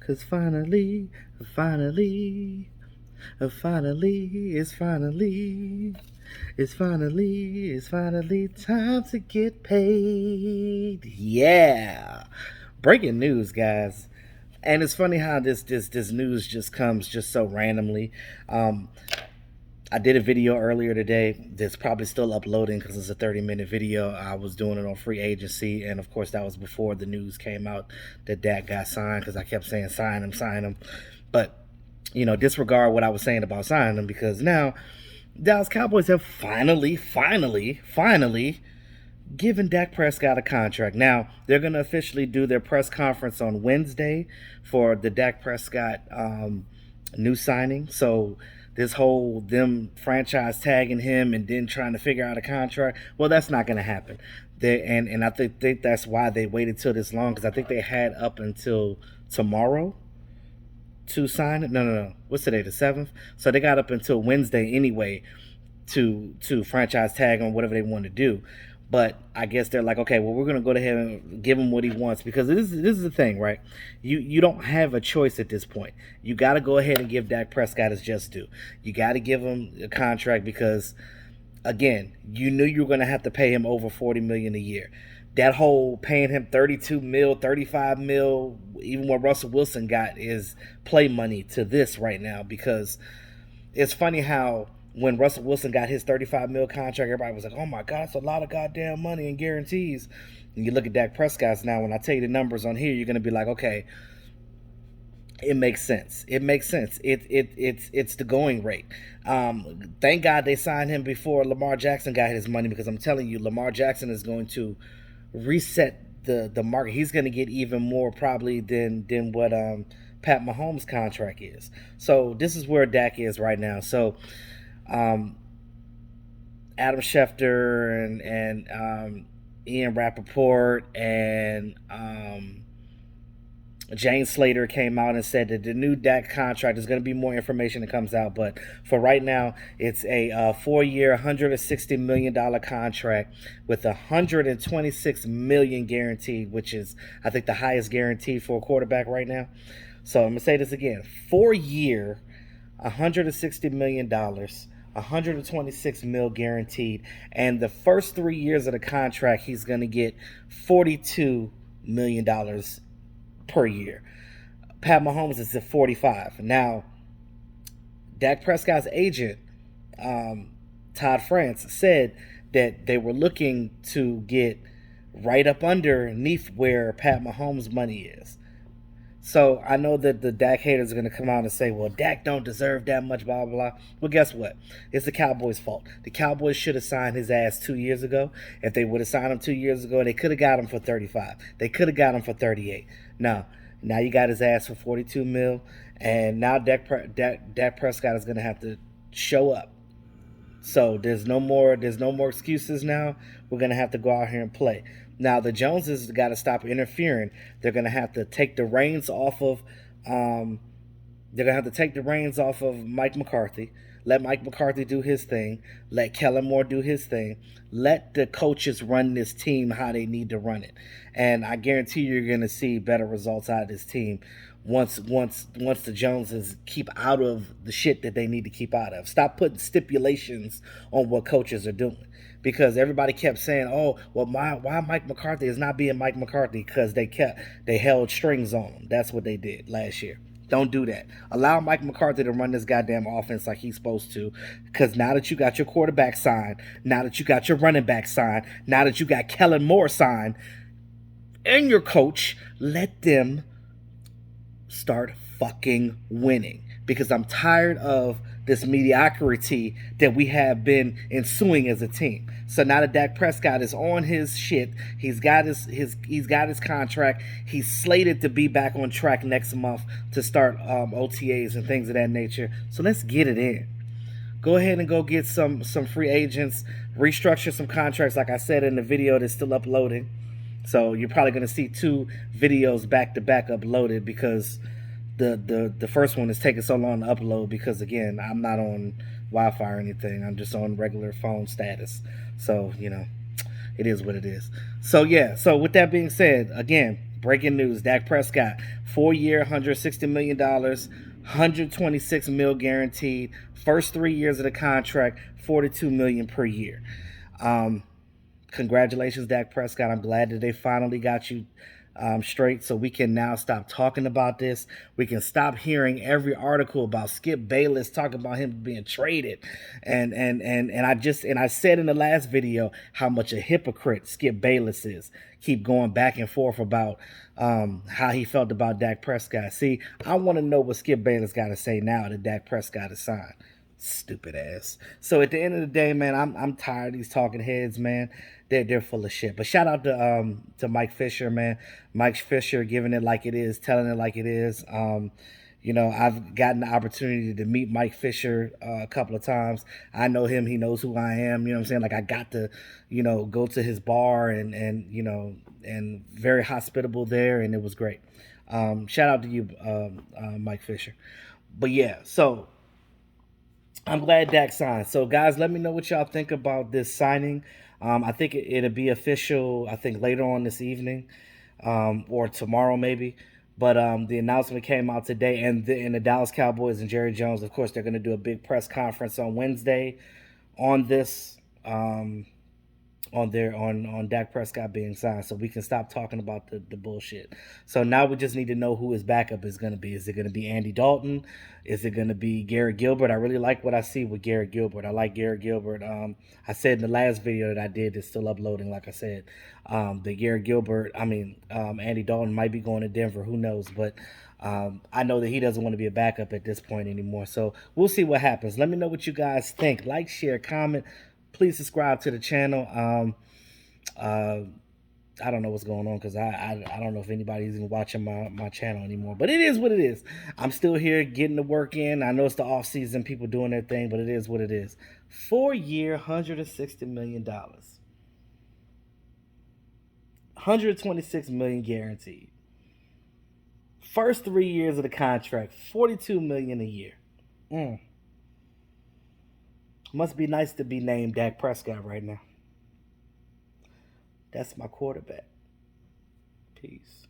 'Cause finally, finally, it's finally time to get paid. Yeah. Breaking news, guys. And it's funny how this news just comes just so randomly. Um, I did a video earlier today that's probably still uploading because it's a 30-minute video. I was doing it on free agency, and of course that was before the news came out that Dak got signed, because I kept saying sign him, sign him. But disregard what I was saying about signing him, because now Dallas Cowboys have finally given Dak Prescott a contract. Now they're going to officially do their press conference on Wednesday for the Dak Prescott new signing. So this whole them franchise tagging him and then trying to figure out a contract, well, that's not going to happen. And I think that's why they waited till this long, because I think they had up until tomorrow to sign it. No. What's today? The 7th. So they got up until Wednesday anyway to franchise tag on whatever they want to do. But I guess they're like, okay, well, we're gonna go ahead and give him what he wants, because this is the thing, right? You don't have a choice at this point. You got to go ahead and give Dak Prescott his just due. You got to give him a contract because, again, you knew you were gonna have to pay him over $40 million a year. That whole paying him 32 mil, 35 mil, even what Russell Wilson got is play money to this right now, because it's funny how when Russell Wilson got his 35 mil contract, everybody was like, oh my God, that's a lot of goddamn money and guarantees. And you look at Dak Prescott's now, when I tell you the numbers on here, you're going to be like, okay, it makes sense. It makes sense. It's the going rate. Thank God they signed him before Lamar Jackson got his money, because I'm telling you, Lamar Jackson is going to reset the market. He's going to get even more probably than what Pat Mahomes' contract is. So this is where Dak is right now. So um, Adam Schefter and Ian Rappaport and Jane Slater came out and said that the new Dak contract, is going to be more information that comes out, but for right now, it's a 4-year, $160 million contract with $126 million guaranteed, which is, I think, the highest guarantee for a quarterback right now. So I'm gonna say this again: 4-year, $160 million. $126 mil guaranteed, and the first 3 years of the contract, he's going to get $42 million per year. Pat Mahomes is at 45. Now, Dak Prescott's agent, Todd France, said that they were looking to get right up underneath where Pat Mahomes' money is. So I know that the Dak haters are going to come out and say, well, Dak don't deserve that much, blah, blah, blah. Well, guess what? It's the Cowboys' fault. The Cowboys should have signed his ass 2 years ago. If they would have signed him 2 years ago, they could have got him for 35. They could have got him for 38. Now you got his ass for 42 mil, and now Dak Prescott is going to have to show up. So there's no more excuses now. We're going to have to go out here and play. Now the Joneses got to stop interfering. They're going to have to take the reins off of Mike McCarthy. Let Mike McCarthy do his thing. Let Kellen Moore do his thing. Let the coaches run this team how they need to run it. And I guarantee you're going to see better results out of this team once the Joneses keep out of the shit that they need to keep out of. Stop putting stipulations on what coaches are doing. Because everybody kept saying, "Oh, well, why Mike McCarthy is not being Mike McCarthy?" Because they held strings on him. That's what they did last year. Don't do that. Allow Mike McCarthy to run this goddamn offense like he's supposed to. Because now that you got your quarterback signed, now that you got your running back signed, now that you got Kellen Moore signed, and your coach, let them start fucking winning. Because I'm tired of this mediocrity that we have been ensuing as a team. So now that Dak Prescott is on his shit, he's got his contract. He's slated to be back on track next month to start OTAs and things of that nature. So let's get it in. Go ahead and go get some free agents, restructure some contracts, like I said in the video that's still uploading. So you're probably going to see 2 videos back to back uploaded, because the first one is taking so long to upload, because again, I'm not on Wi-Fi or anything. I'm just on regular phone status. So, it is what it is. So yeah, so with that being said, again, Breaking news: Dak Prescott, 4 year, $160 million, 126 mil guaranteed. First 3 years of the contract, 42 million per year. Um, Congratulations, Dak Prescott. I'm glad that they finally got you straight, so we can now stop talking about this. We can stop hearing every article about Skip Bayless talking about him being traded, and I said in the last video how much a hypocrite Skip Bayless is. Keep going back and forth about how he felt about Dak Prescott. See, I want to know what Skip Bayless got to say now that Dak Prescott is signed. Stupid ass. So at the end of the day, man, I'm tired of these talking heads, man. They're full of shit. But shout out to Mike Fisher, man. Mike Fisher giving it like it is, telling it like it is. I've gotten the opportunity to meet Mike Fisher a couple of times. I know him. He knows who I am. You know what I'm saying? Like I got to, go to his bar and very hospitable there, and it was great. Shout out to you, Mike Fisher. But yeah, so I'm glad Dak signed. So, guys, let me know what y'all think about this signing. I think it'll be official, I think, later on this evening or tomorrow, maybe. But the announcement came out today, and the Dallas Cowboys and Jerry Jones, of course, they're going to do a big press conference on Wednesday on this. On Dak Prescott being signed, so we can stop talking about the bullshit. So now we just need to know who his backup is going to be. Is it going to be Andy Dalton? Is it going to be Garrett Gilbert? I really like what I see with Garrett Gilbert. I like Garrett Gilbert. I said in the last video that I did, it's still uploading, like I said, that Garrett Gilbert, Andy Dalton might be going to Denver. Who knows? But I know that he doesn't want to be a backup at this point anymore. So we'll see what happens. Let me know what you guys think. Like, share, comment. Please subscribe to the channel. I don't know what's going on because I don't know if anybody's even watching my channel anymore. But it is what it is. I'm still here getting the work in. I know it's the off season, people doing their thing, but it is what it is. 4 year, $160 million. 126 million guaranteed. First 3 years of the contract, 42 million a year. Must be nice to be named Dak Prescott right now. That's my quarterback. Peace.